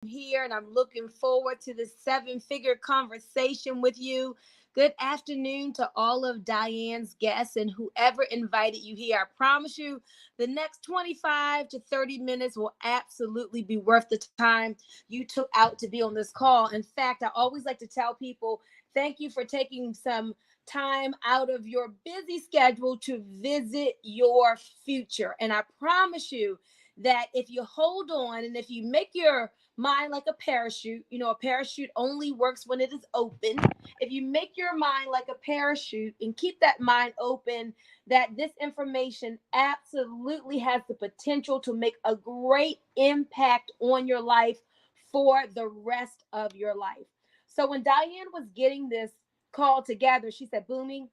here and I'm looking forward to this seven-figure conversation with you. Good afternoon to all of Diane's guests and whoever invited you here. I promise you, the next 25 to 30 minutes will absolutely be worth the time you took out to be on this call. In fact, I always like to tell people, thank you for taking some time out of your busy schedule to visit your future. And I promise you that if you hold on and if you make your mind like a parachute, a parachute only works when it is open. If you make your mind like a parachute and keep that mind open, that this information absolutely has the potential to make a great impact on your life for the rest of your life. So when Dianne was getting this call together, she said, Boomy,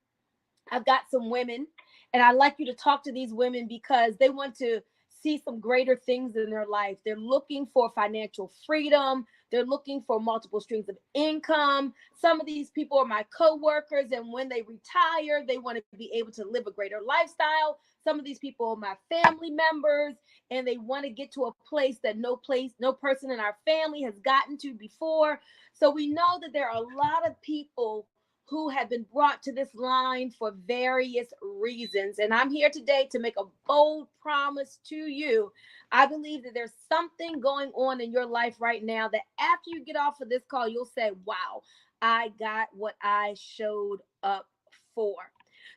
I've got some women, and I'd like you to talk to these women because they want to see some greater things in their life. They're looking for financial freedom. They're looking for multiple streams of income. Some of these people are my coworkers, and when they retire, they want to be able to live a greater lifestyle. Some of these people are my family members, and they want to get to a place that no person in our family has gotten to before. So we know that there are a lot of people who have been brought to this line for various reasons. And I'm here today to make a bold promise to you. I believe that there's something going on in your life right now that after you get off of this call, you'll say, wow, I got what I showed up for.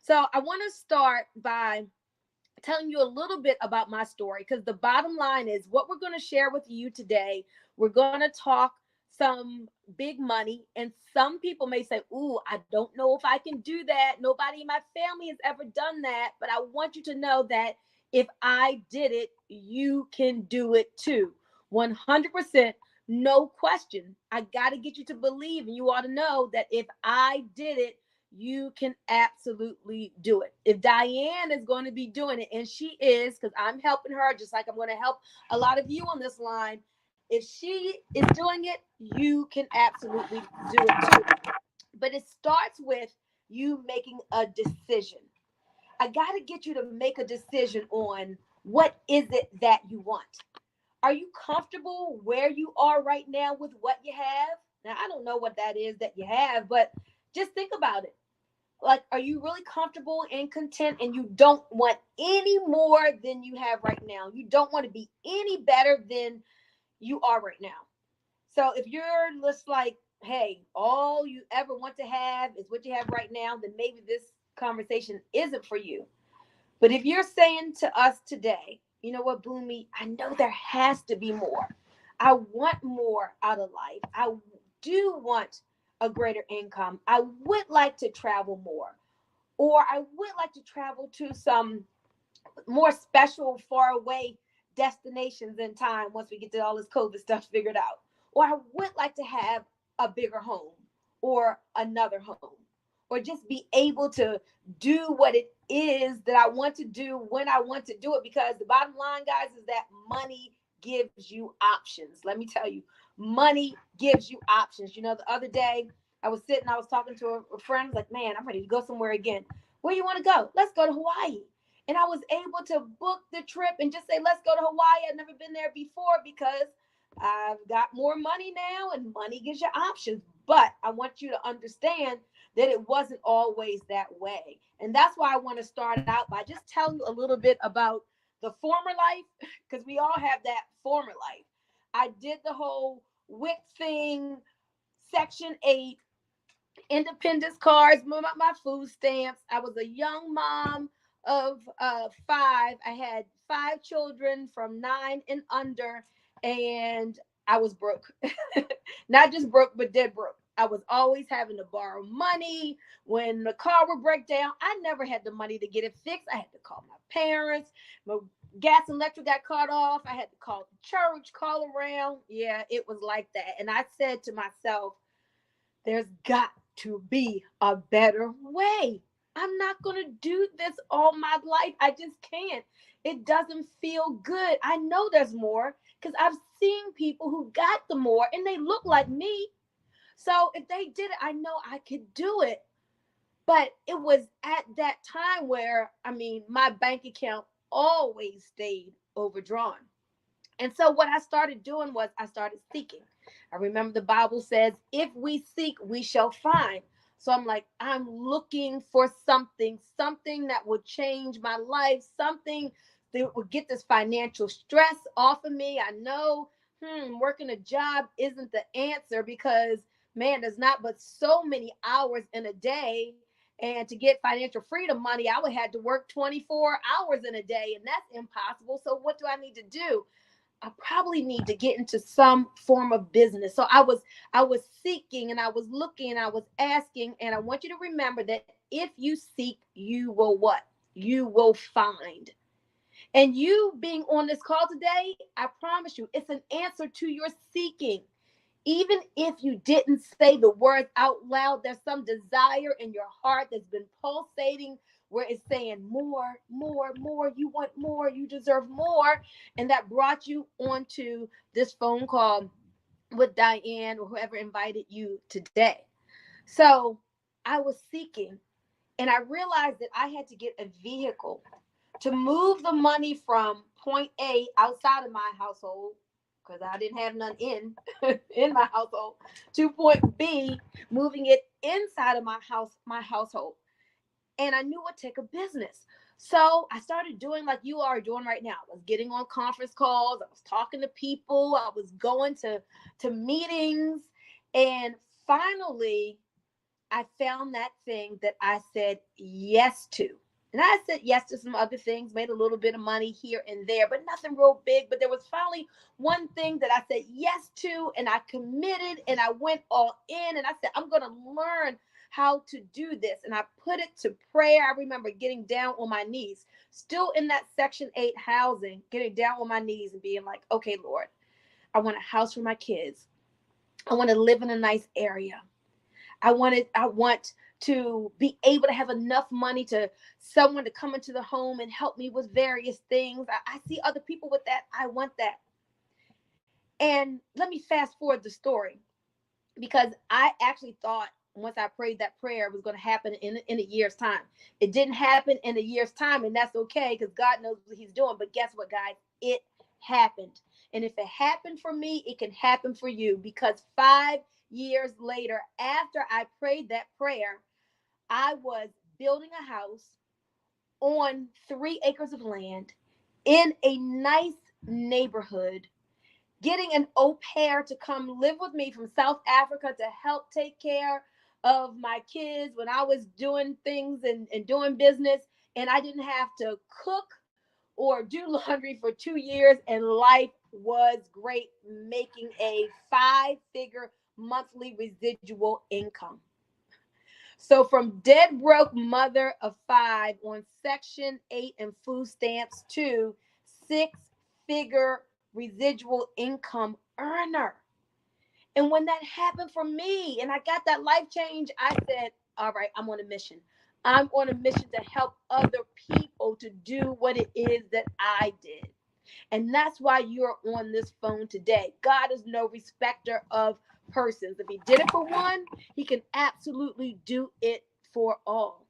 So I want to start by telling you a little bit about my story because the bottom line is what we're going to share with you today. We're going to talk some big money, and some people may say, ooh, I don't know if I can do that. Nobody in my family has ever done that, but I want you to know that if I did it, you can do it too. 100%, no question. I got to get you to believe, and you ought to know that if I did it, you can absolutely do it. If Dianne is going to be doing it, and she is, because I'm helping her, just like I'm going to help a lot of you on this line. If she is doing it, you can absolutely do it too. But it starts with you making a decision. I got to get you to make a decision on what is it that you want. Are you comfortable where you are right now with what you have? Now, I don't know what that is that you have, but just think about it. Like, are you really comfortable and content and you don't want any more than you have right now? You don't want to be any better than you are right now. So if you're just like, hey, all you ever want to have is what you have right now, then maybe this conversation isn't for you. But if you're saying to us today, you know what, Boomy, I know there has to be more. I want more out of life. I do want a greater income. I would like to travel more, or I would like to travel to some more special, far away destinations in time once we get to all this COVID stuff figured out. Or I would like to have a bigger home or another home, or just be able to do what it is that I want to do when I want to do it. Because the bottom line, guys, is that money gives you options. Let me tell you, money gives you options. The other day I was talking to a friend, I was like, man, I'm ready to go somewhere again. Where you want to go? Let's go to Hawaii. And I was able to book the trip and just say, let's go to Hawaii. I've never been there before because I've got more money now and money gives you options. But I want you to understand that it wasn't always that way. And that's why I want to start out by just telling you a little bit about the former life, because we all have that former life. I did the whole WIC thing, Section 8, independence cards, my food stamps. I was a young mom of five. I had five children from 9 and under, and I was broke. Not just broke, but dead broke. I was always having to borrow money. When the car would break down, I never had the money to get it fixed. I had to call my parents. My gas and electric got cut off. I had to call the church, call around. Yeah, it was like that. And I said to myself, there's got to be a better way. I'm not going to do this all my life. I just can't. It doesn't feel good. I know there's more because I've seen people who got the more and they look like me. So if they did it, I know I could do it. But it was at that time where, my bank account always stayed overdrawn. And so what I started doing was I started seeking. I remember the Bible says, if we seek, we shall find. So I'm like, I'm looking for something that would change my life, something that would get this financial stress off of me. I know working a job isn't the answer because, man, there's not but so many hours in a day. And to get financial freedom money, I would have to work 24 hours in a day, and that's impossible. So what do I need to do? I probably need to get into some form of business. So I was seeking and I was looking and I was asking. And I want you to remember that if you seek, you will what? You will find. And you being on this call today, I promise you, it's an answer to your seeking. Even if you didn't say the words out loud, there's some desire in your heart that's been pulsating where it's saying more, more, more. You want more, you deserve more. And that brought you onto this phone call with Dianne or whoever invited you today. So I was seeking and I realized that I had to get a vehicle to move the money from point A outside of my household, because I didn't have none in my household, to point B, moving it inside of my household. And I knew it would take a business. So I started doing like you are doing right now. I was getting on conference calls, I was talking to people, I was going to meetings, and finally I found that thing that I said yes to. And I said yes to some other things, made a little bit of money here and there, but nothing real big. But there was finally one thing that I said yes to, and I committed and I went all in. And I said, I'm going to learn how to do this. And I put it to prayer. I remember getting down on my knees, still in that Section 8 housing, getting down on my knees and being like, okay, Lord, I want a house for my kids. I want to live in a nice area. I want to be able to have enough money to someone to come into the home and help me with various things. I see other people with that. I want that. And let me fast forward the story, because I actually thought once I prayed that prayer, it was going to happen in a year's time. It didn't happen in a year's time, and that's okay because God knows what he's doing. But guess what, guys? It happened. And if it happened for me, it can happen for you, because 5 years later, after I prayed that prayer, I was building a house on 3 acres of land in a nice neighborhood, getting an au pair to come live with me from South Africa to help take care of my kids when I was doing things and doing business. And I didn't have to cook or do laundry for 2 years. And life was great, making a 5-figure monthly residual income. So from dead broke mother of 5 on Section 8 and food stamps to 6-figure residual income earner. And when that happened for me and I got that life change, I said, all right, I'm on a mission. I'm on a mission to help other people to do what it is that I did. And that's why you're on this phone today. God is no respecter of persons. If he did it for one, he can absolutely do it for all.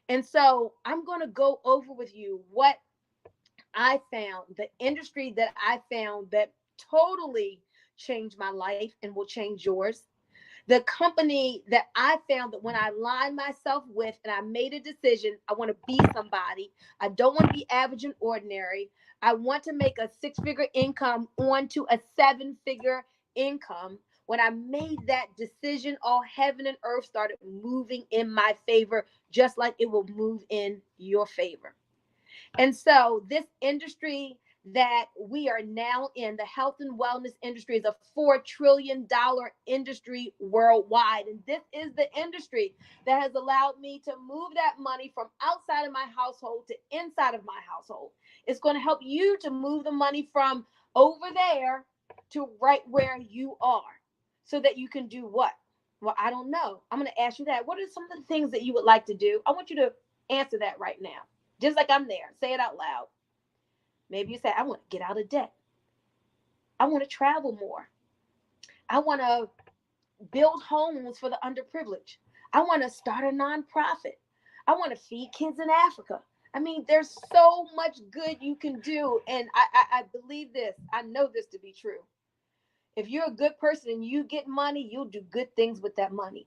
And so I'm going to go over with you what I found, the industry that I found that totally changed my life and will change yours. The company that I found that when I aligned myself with and I made a decision, I want to be somebody. I don't want to be average and ordinary. I want to make a 6-figure income onto a 7-figure income. When I made that decision, all heaven and earth started moving in my favor, just like it will move in your favor. And so this industry that we are now in, the health and wellness industry, is a $4 trillion industry worldwide. And this is the industry that has allowed me to move that money from outside of my household to inside of my household. It's going to help you to move the money from over there to right where you are, so that you can do what? Well, I don't know. I'm going to ask you that. What are some of the things that you would like to do? I want you to answer that right now. Just like I'm there. Say it out loud. Maybe you say, I want to get out of debt. I want to travel more. I want to build homes for the underprivileged. I want to start a nonprofit. I want to feed kids in Africa. I mean, there's so much good you can do. And I believe this. I know this to be true. If you're a good person and you get money, you'll do good things with that money.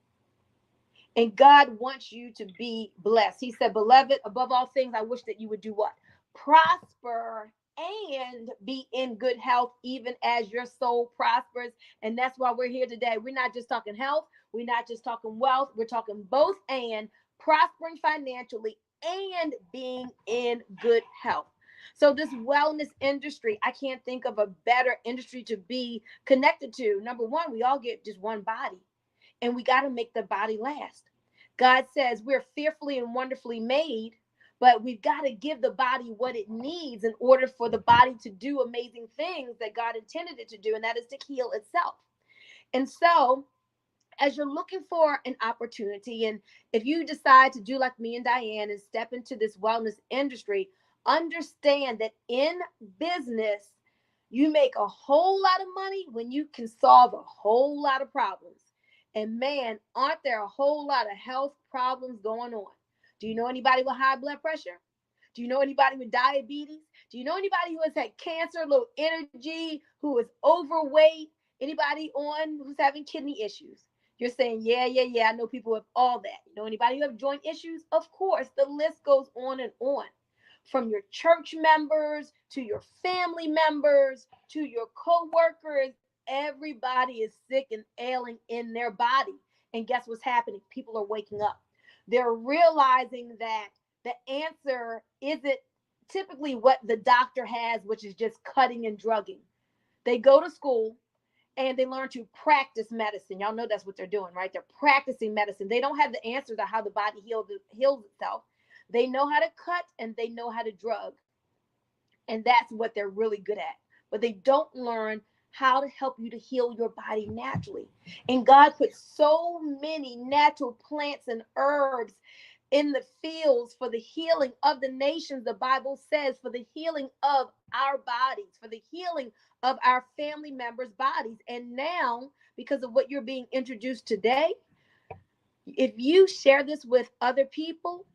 And God wants you to be blessed. He said, beloved, above all things, I wish that you would do what? Prosper and be in good health, even as your soul prospers. And that's why we're here today. We're not just talking health, we're not just talking wealth, we're talking both and prospering financially and being in good health. So, this wellness industry, I can't think of a better industry to be connected to. Number one, we all get just one body and we got to make the body last. God says we're fearfully and wonderfully made, but we've got to give the body what it needs in order for the body to do amazing things that God intended it to do, and that is to heal itself. And so, as you're looking for an opportunity, and if you decide to do like me and Dianne and step into this wellness industry, understand that in business, you make a whole lot of money when you can solve a whole lot of problems. And man, aren't there a whole lot of health problems going on? Do you know anybody with high blood pressure? Do you know anybody with diabetes? Do you know anybody who has had cancer, low energy, who is overweight? Anybody on who's having kidney issues? You're saying, yeah. I know people with all that. You know anybody who have joint issues? Of course, the list goes on and on. From your church members to your family members to your co-workers, everybody is sick and ailing in their body. And guess what's happening? People are waking up. They're realizing that the answer isn't typically what the doctor has, which is just cutting and drugging. They go to school and they learn to practice medicine. Y'all know that's what they're doing, right? They're practicing medicine. They don't have the answer to how the body heals itself. They know how to cut and they know how to drug. And that's what they're really good at. But they don't learn how to help you to heal your body naturally. And God put so many natural plants and herbs in the fields for the healing of the nations, the Bible says, for the healing of our bodies, for the healing of our family members' bodies. And now, because of what you're being introduced today, if you share this with other people,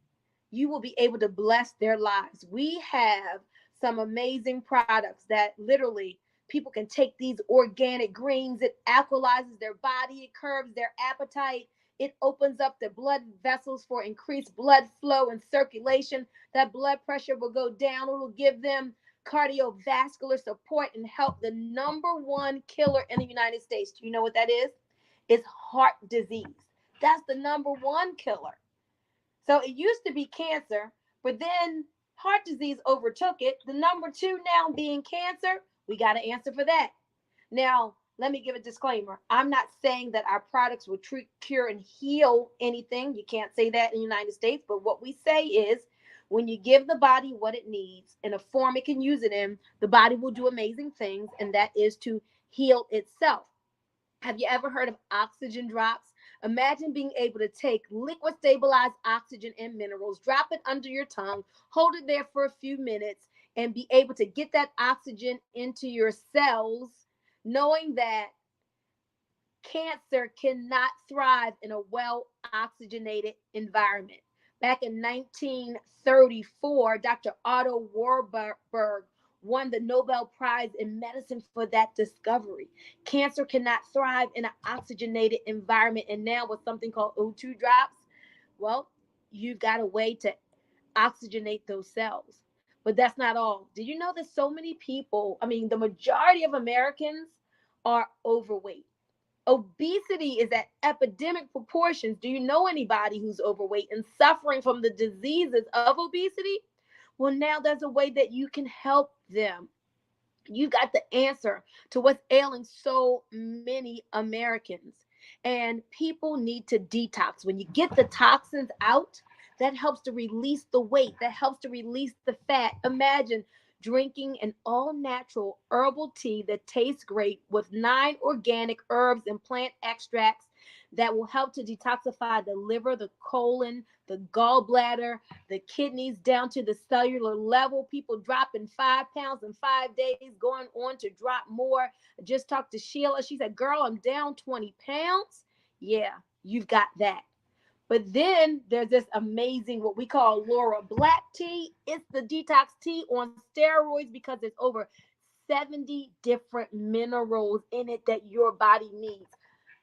you will be able to bless their lives. We have some amazing products that literally people can take these organic greens. It alkalizes their body, it curbs their appetite, it opens up the blood vessels for increased blood flow and circulation. That blood pressure will go down. It will give them cardiovascular support and help the number one killer in the United States. Do you know what that is? It's heart disease. That's the number one killer. So it used to be cancer, but then heart disease overtook it. The number two now being cancer, we got to answer for that. Now, let me give a disclaimer. I'm not saying that our products will treat, cure, and heal anything. You can't say that in the United States. But what we say is when you give the body what it needs in a form it can use it in, the body will do amazing things, and that is to heal itself. Have you ever heard of oxygen drops? Imagine being able to take liquid stabilized oxygen and minerals, drop it under your tongue, hold it there for a few minutes, and be able to get that oxygen into your cells, knowing that cancer cannot thrive in a well oxygenated environment. Back in 1934, Dr. Otto Warburg won the Nobel Prize in medicine for that discovery. Cancer cannot thrive in an oxygenated environment. And now with something called O2 drops, well, you've got a way to oxygenate those cells. But that's not all. Did you know that so many people, I mean, the majority of Americans are overweight? Obesity is at epidemic proportions. Do you know anybody who's overweight and suffering from the diseases of obesity? Well, now there's a way that you can help them. You got the answer to what's ailing so many Americans. And people need to detox. When you get the toxins out, that helps to release the weight, that helps to release the fat. Imagine drinking an all natural herbal tea that tastes great with 9 organic herbs and plant extracts that will help to detoxify the liver, the colon, the gallbladder, the kidneys down to the cellular level. People dropping 5 pounds in 5 days, going on to drop more. I just talked to Sheila. She said, girl, I'm down 20 pounds. Yeah, you've got that. But then there's this amazing, what we call Laura Black tea. It's the detox tea on steroids because there's over 70 different minerals in it that your body needs.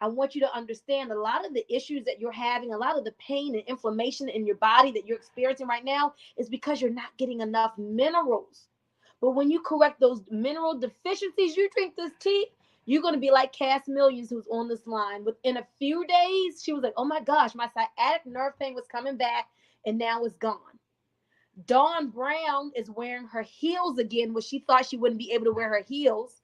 I want you to understand a lot of the issues that you're having, a lot of the pain and inflammation in your body that you're experiencing right now is because you're not getting enough minerals. But when you correct those mineral deficiencies, you drink this tea, you're going to be like Cass Millions, who's on this line. Within a few days, she was like, oh my gosh, my sciatic nerve pain was coming back and now it's gone. Dawn Brown is wearing her heels again, when she thought she wouldn't be able to wear her heels.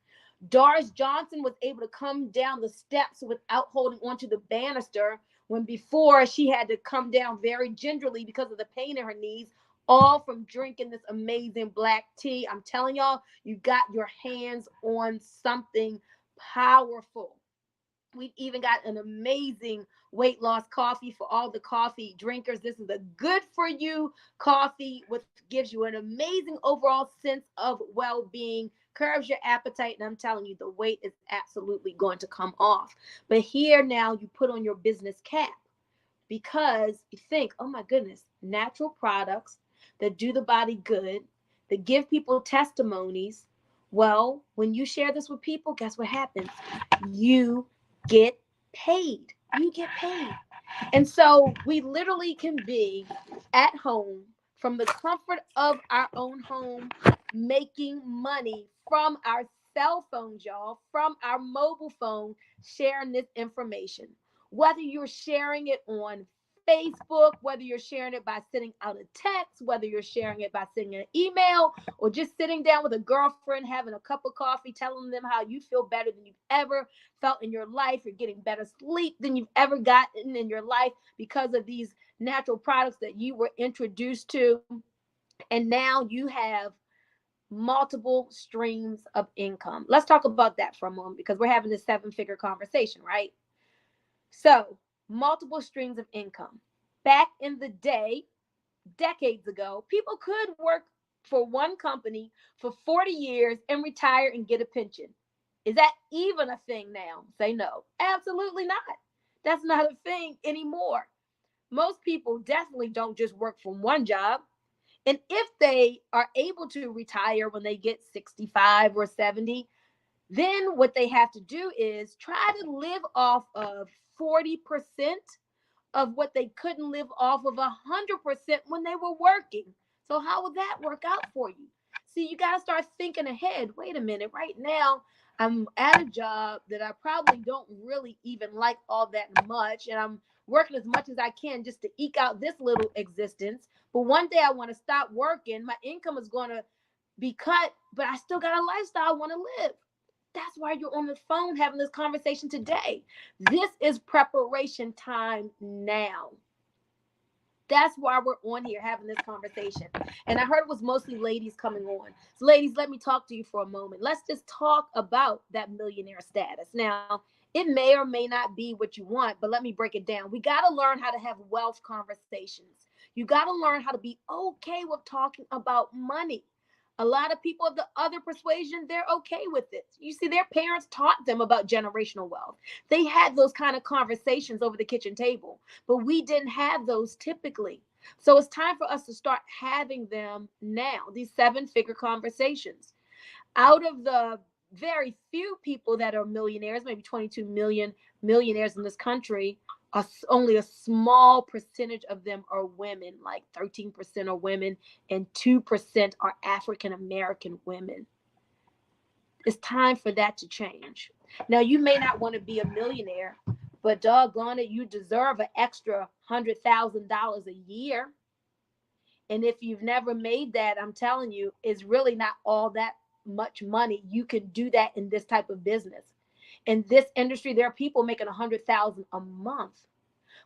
Doris Johnson was able to come down the steps without holding onto the banister, when before she had to come down very gingerly because of the pain in her knees, all from drinking this amazing black tea. I'm telling y'all, you got your hands on something powerful. We've even got an amazing weight loss coffee for all the coffee drinkers. This is a good for you coffee, which gives you an amazing overall sense of well-being, curbs your appetite, and I'm telling you, the weight is absolutely going to come off. But here now you put on your business cap, because you think, oh my goodness, natural products that do the body good, that give people testimonies. Well, when you share this with people, guess what happens? You get paid. You get paid. And so we literally can be at home from the comfort of our own home, making money from our cell phones, y'all, from our mobile phone, sharing this information. Whether you're sharing it on Facebook, whether you're sharing it by sending out a text, whether you're sharing it by sending an email, or just sitting down with a girlfriend, having a cup of coffee, telling them how you feel better than you've ever felt in your life. You're getting better sleep than you've ever gotten in your life because of these natural products that you were introduced to. And now you have multiple streams of income. Let's talk about that for a moment, because we're having this 7-figure conversation, right? So, multiple streams of income. Back in the day, decades ago, people could work for one company for 40 years and retire and get a pension. Is that even a thing now? Say no. Absolutely not. That's not a thing anymore. Most people definitely don't just work from one job. And if they are able to retire when they get 65 or 70, then what they have to do is try to live off of 40% of what they couldn't live off of 100% when they were working. So how would that work out for you? See, you got to start thinking ahead. Wait a minute. Right now, I'm at a job that I probably don't really even like all that much, and I'm working as much as I can just to eke out this little existence. But one day I want to stop working. My income is going to be cut, but I still got a lifestyle I want to live. That's why you're on the phone having this conversation today. This is preparation time now. That's why we're on here having this conversation. And I heard it was mostly ladies coming on. So ladies, let me talk to you for a moment. Let's just talk about that millionaire status. Now, it may or may not be what you want, but let me break it down. We got to learn how to have wealth conversations. You got to learn how to be okay with talking about money. A lot of people of the other persuasion, they're okay with it. You see, their parents taught them about generational wealth. They had those kind of conversations over the kitchen table, but we didn't have those typically. So it's time for us to start having them now, these 7-figure conversations. Out of the very few people that are millionaires, maybe 22 million millionaires in this country, only a small percentage of them are women, like 13% are women and 2% are African American women. It's time for that to change. Now, you may not want to be a millionaire, but doggone it, you deserve an extra $100,000 a year. And if you've never made that, I'm telling you, it's really not all that much money. You can do that in this type of business. In this industry, there are people making $100,000 a month.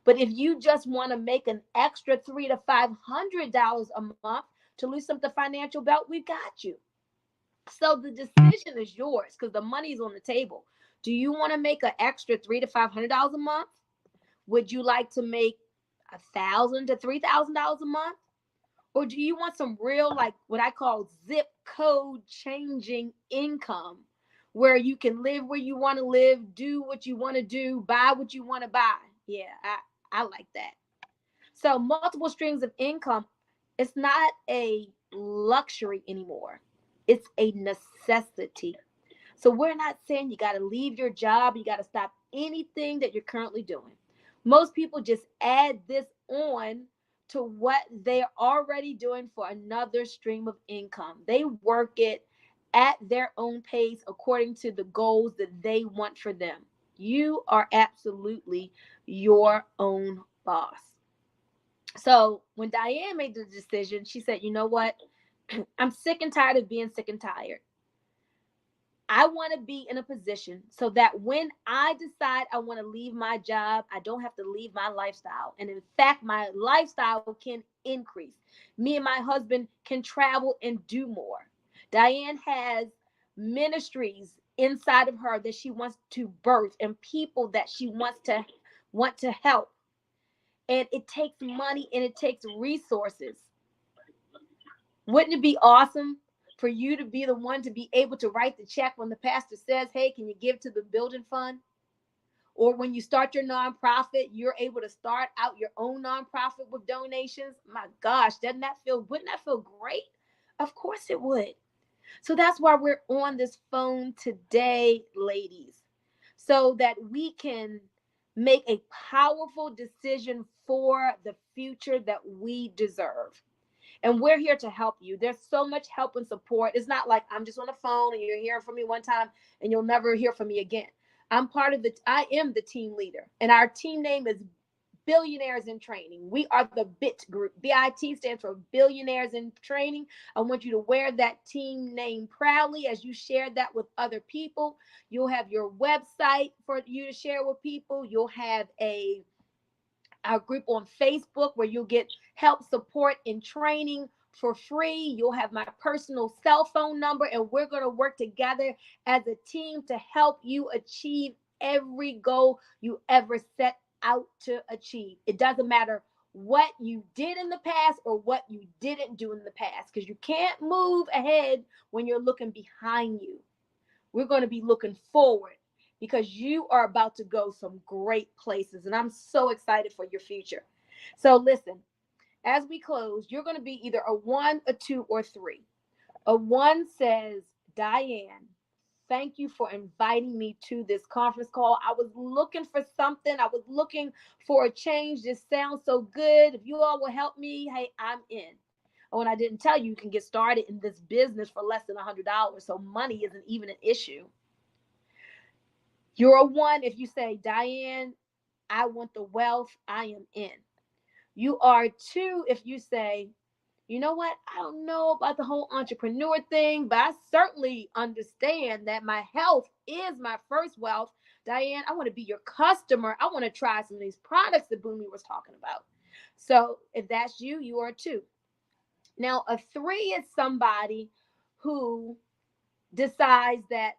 But if you just want to make an extra $300 to $500 a month to loosen up the financial belt, we got you. So the decision is yours, because the money is on the table. Do you want to make an extra $300 to $500 a month? Would you like to make $1,000 to $3,000 a month? Or do you want some real, like what I call zip code changing income, where you can live where you want to live, do what you want to do, buy what you want to buy? Yeah, I like that. So multiple streams of income, it's not a luxury anymore. It's a necessity. So we're not saying you got to leave your job, you got to stop anything that you're currently doing. Most people just add this on to what they're already doing for another stream of income. They work it at their own pace according to the goals that they want for them. You are absolutely your own boss. So when Dianne made the decision, she said, you know what? I'm sick and tired of being sick and tired. I want to be in a position so that when I decide I want to leave my job, I don't have to leave my lifestyle. And in fact, my lifestyle can increase. Me and my husband can travel and do more. Dianne has ministries inside of her that she wants to birth and people that she want to help. And it takes money and it takes resources. Wouldn't it be awesome for you to be the one to be able to write the check when the pastor says, hey, can you give to the building fund? Or when you start your nonprofit, you're able to start out your own nonprofit with donations. My gosh, wouldn't that feel great? Of course it would. So that's why we're on this phone today, ladies, so that we can make a powerful decision for the future that we deserve. And we're here to help you. There's so much help and support. It's not like I'm just on the phone and you're hearing from me one time and you'll never hear from me again. I am the team leader, and our team name is Billionaires in Training. We are the BIT group. BIT stands for Billionaires in Training. I want you to wear that team name proudly as you share that with other people. You'll have your website for you to share with people. You'll have our group on Facebook where you'll get help, support, and training for free. You'll have my personal cell phone number, and we're going to work together as a team to help you achieve every goal you ever set out to achieve. It doesn't matter what you did in the past or what you didn't do in the past, because you can't move ahead when you're looking behind you. We're going to be looking forward, because you are about to go some great places. And I'm so excited for your future. So listen, as we close, you're going to be either a 1, a 2, or 3. A 1 says, Dianne, thank you for inviting me to this conference call. I was looking for something. I was looking for a change. This sounds so good. If you all will help me, hey, I'm in. Oh, and I didn't tell you, you can get started in this business for less than $100. So money isn't even an issue. You're a 1 if you say, Dianne, I want the wealth, I am in. You are 2 if you say, you know what, I don't know about the whole entrepreneur thing, but I certainly understand that my health is my first wealth. Dianne, I want to be your customer. I want to try some of these products that Boomy was talking about. So if that's you, you are 2. Now, a 3 is somebody who decides that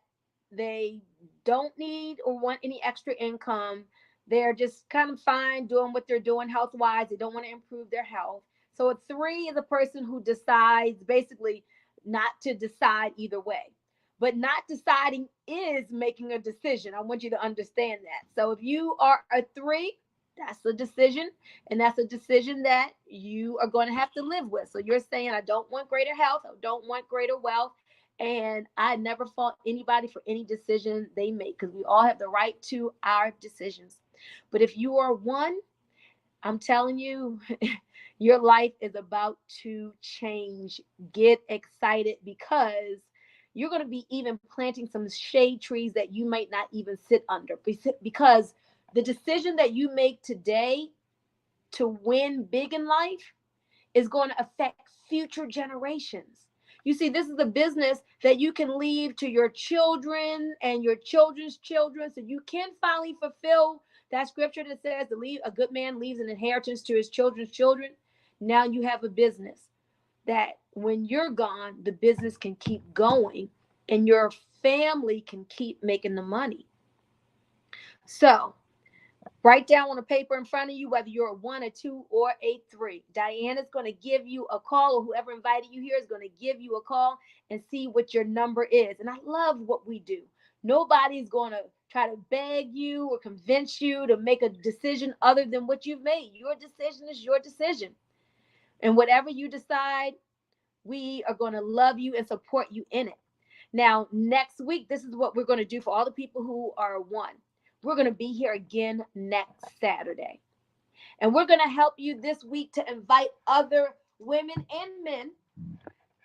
they don't need or want any extra income. They're just kind of fine doing what they're doing health-wise. They don't want to improve their health. So a 3 is a person who decides basically not to decide either way. But not deciding is making a decision. I want you to understand that. So if you are a 3, that's a decision. And that's a decision that you are going to have to live with. So you're saying, I don't want greater health. I don't want greater wealth. And I never fault anybody for any decision they make, because we all have the right to our decisions. But if you are 1, I'm telling you, your life is about to change. Get excited, because you're going to be even planting some shade trees that you might not even sit under, because the decision that you make today to win big in life is going to affect future generations. You see, this is a business that you can leave to your children and your children's children, so you can finally fulfill that scripture that says a good man leaves an inheritance to his children's children. Now you have a business that when you're gone, the business can keep going and your family can keep making the money. So write down on a paper in front of you whether you're a 1, a 2, or a 3. Dianne is going to give you a call, or whoever invited you here is going to give you a call and see what your number is. And I love what we do. Nobody's going to try to beg you or convince you to make a decision other than what you've made. Your decision is your decision. And whatever you decide, we are going to love you and support you in it. Now, next week, this is what we're going to do for all the people who are one. We're going to be here again next Saturday. And we're going to help you this week to invite other women and men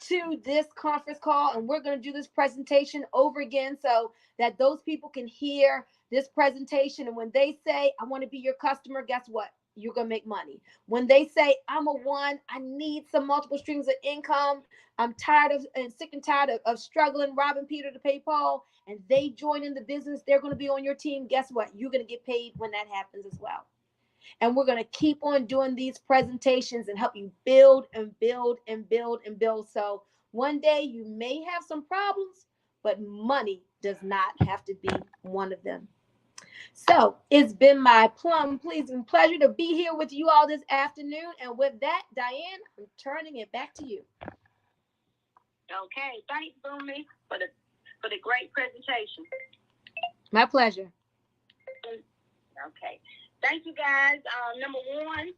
to this conference call. And we're going to do this presentation over again so that those people can hear this presentation. And when they say, I want to be your customer, guess what? You're going to make money. When they say, I'm a one, I need some multiple streams of income. I'm tired of and sick and tired of struggling, robbing Peter to pay Paul, and they join in the business, they're going to be on your team. Guess what? You're going to get paid when that happens as well. And we're going to keep on doing these presentations and help you build and build and build and build. So one day you may have some problems, but money does not have to be one of them. So it's been my pleasing pleasure to be here with you all this afternoon. And with that, Diane, I'm turning it back to you. Okay, thanks, Boomy, for the great presentation. My pleasure. Okay. Thank you, guys. Number one,